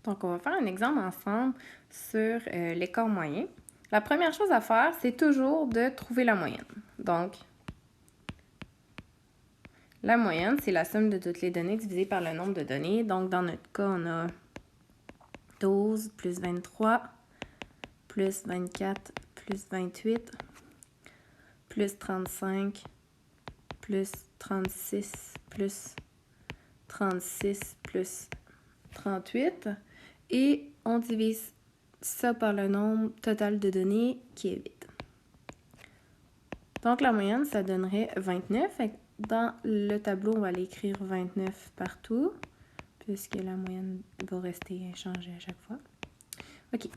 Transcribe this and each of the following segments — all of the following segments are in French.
Donc, on va faire un exemple ensemble sur l'écart moyen. La première chose à faire, c'est toujours de trouver la moyenne. Donc, la moyenne, c'est la somme de toutes les données divisée par le nombre de données. Donc, dans notre cas, on a 12 plus 23 plus 24 plus 28 plus 35 plus 36 plus 36 plus 38. Et on divise ça par le nombre total de données qui est 8. Donc, la moyenne, ça donnerait 29. Dans le tableau, on va aller écrire 29 partout, puisque la moyenne va rester inchangée à chaque fois. OK.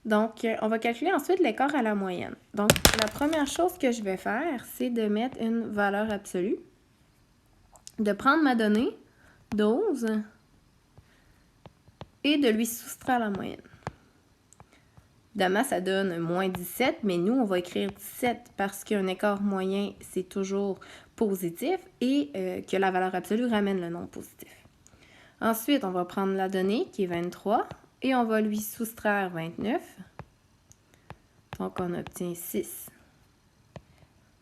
Donc, on va calculer ensuite l'écart à la moyenne. Donc, la première chose que je vais faire, c'est de mettre une valeur absolue, de prendre ma donnée, 12, et de lui soustraire la moyenne. Évidemment, ça donne moins 17, mais nous, on va écrire 17 parce qu'un écart moyen, c'est toujours positif et que la valeur absolue ramène le nombre positif. Ensuite, on va prendre la donnée qui est 23 et on va lui soustraire 29. Donc, on obtient 6.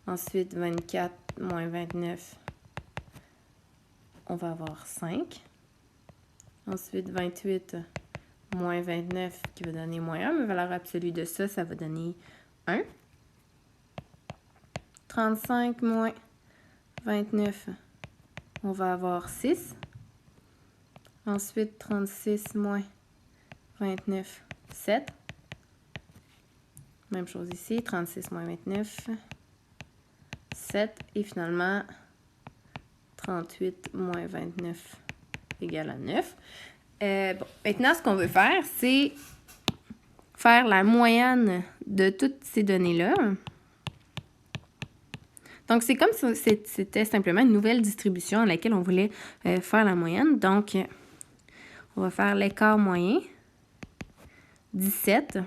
Ensuite, 24 moins 29, on va avoir 5. Ensuite, 28 moins 29 qui va donner moins 1, mais valeur absolue de ça, ça va donner 1. 35 moins 29, on va avoir 6. Ensuite, 36 moins 29, 7. Même chose ici, 36 moins 29, 7. Et finalement, 38 moins 29 égale à 9. Bon, maintenant, ce qu'on veut faire, c'est faire la moyenne de toutes ces données-là. Donc, c'est comme si c'était simplement une nouvelle distribution à laquelle on voulait faire la moyenne. Donc, on va faire l'écart moyen. 17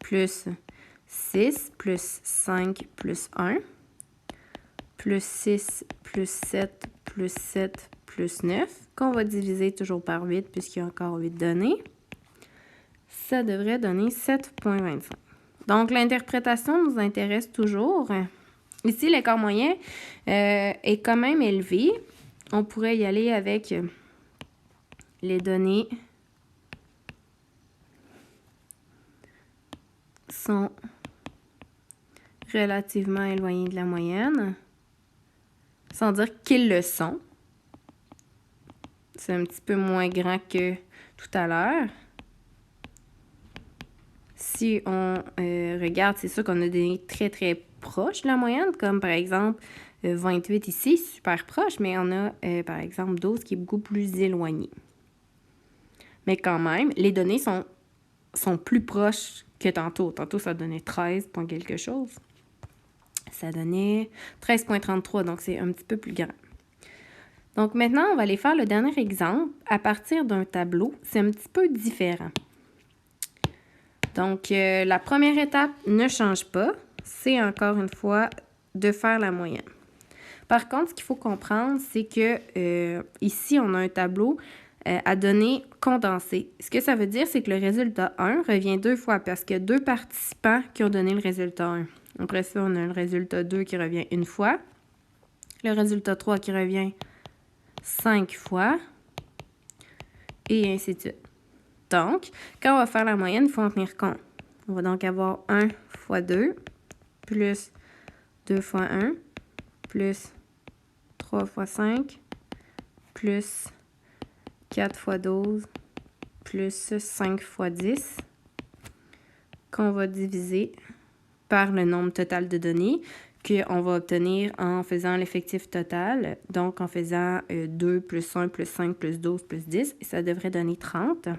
plus 6 plus 5 plus 1 plus 6 plus 7 plus 7 plus 9, qu'on va diviser toujours par 8 puisqu'il y a encore 8 données. Ça devrait donner 7,25. Donc, l'interprétation nous intéresse toujours. Ici, l'écart moyen est quand même élevé. On pourrait y aller avec les données sont relativement éloignées de la moyenne, sans dire qu'ils le sont. C'est un petit peu moins grand que tout à l'heure. Si on regarde, c'est sûr qu'on a des données très, très proches de la moyenne, comme par exemple 28 ici, super proche, mais on a par exemple 12 qui est beaucoup plus éloigné. Mais quand même, les données sont plus proches que tantôt. Tantôt, ça donnait 13 point quelque chose. Ça donnait 13,33, donc c'est un petit peu plus grand. Donc maintenant, on va aller faire le dernier exemple à partir d'un tableau. C'est un petit peu différent. Donc, la première étape ne change pas. C'est encore une fois de faire la moyenne. Par contre, ce qu'il faut comprendre, c'est que ici, on a un tableau à données condensées. Ce que ça veut dire, c'est que le résultat 1 revient 2 fois parce qu'il y a 2 participants qui ont donné le résultat 1. Après ça, on a le résultat 2 qui revient une fois. Le résultat 3 qui revient 5 fois. Et ainsi de suite. Donc, quand on va faire la moyenne, il faut en tenir compte. On va donc avoir 1 fois 2, plus 2 fois 1, plus 3 fois 5, plus 4 fois 12, plus 5 fois 10, qu'on va diviser par le nombre total de données qu'on va obtenir en faisant l'effectif total, donc en faisant 2 plus 1 plus 5 plus 12 plus 10, et ça devrait donner 30.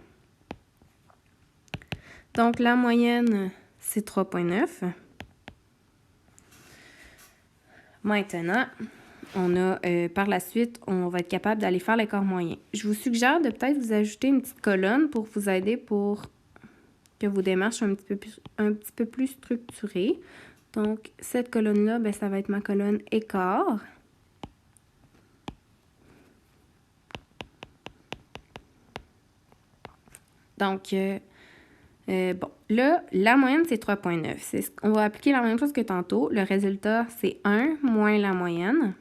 Donc, la moyenne, c'est 3,9. Maintenant, on a par la suite, on va être capable d'aller faire l'écart moyen. Je vous suggère de peut-être vous ajouter une petite colonne pour vous aider pour que vos démarches soient un petit peu plus structurées. Donc, cette colonne-là, ben, ça va être ma colonne écart. Donc, bon, là, la moyenne, c'est 3,9. On va appliquer la même chose que tantôt. Le résultat, c'est 1 moins la moyenne.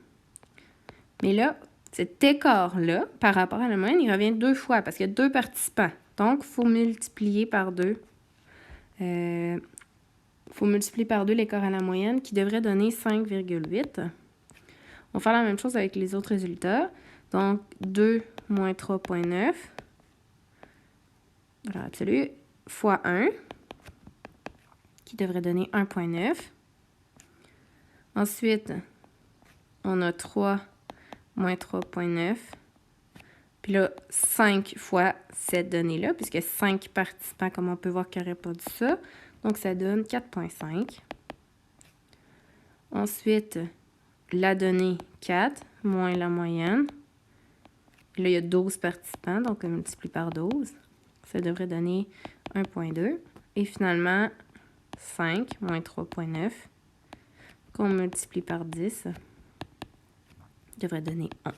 Mais là, cet écart-là, par rapport à la moyenne, il revient 2 fois parce qu'il y a 2 participants. Donc, il faut multiplier par 2. Il faut multiplier par 2 l'écart à la moyenne qui devrait donner 5,8. On va faire la même chose avec les autres résultats. Donc, 2 moins 3,9, valeur absolue, fois 1, qui devrait donner 1,9. Ensuite, on a 3 moins 3,9. Puis là, 5 fois cette donnée-là, puisque 5 participants, comme on peut voir, qui n'auraient pas dit ça. Donc, ça donne 4,5. Ensuite, la donnée 4 moins la moyenne. Là, il y a 12 participants, donc on multiplie par 12. Ça devrait donner 1,2. Et finalement, 5 moins 3,9, qu'on multiplie par 10, devrait donner 11.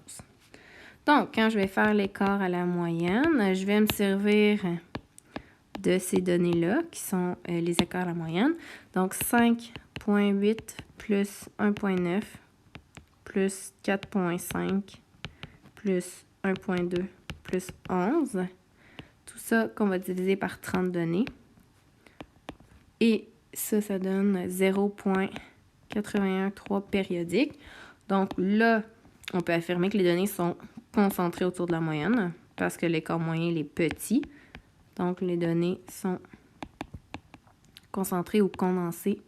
Donc, quand je vais faire l'écart à la moyenne, je vais me servir de ces données-là, qui sont les écarts à la moyenne. Donc, 5,8 plus 1,9 plus 4,5 plus 1,2 plus 11. Tout ça qu'on va diviser par 30 données. Et ça donne 0,813 périodiques. Donc là, on peut affirmer que les données sont concentrées autour de la moyenne parce que l'écart moyen est petit. Donc, les données sont concentrées ou condensées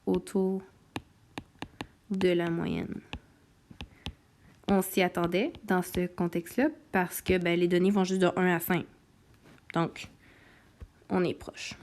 autour de la moyenne. On s'y attendait dans ce contexte-là parce que les données vont juste de 1 à 5. Donc, on est proche.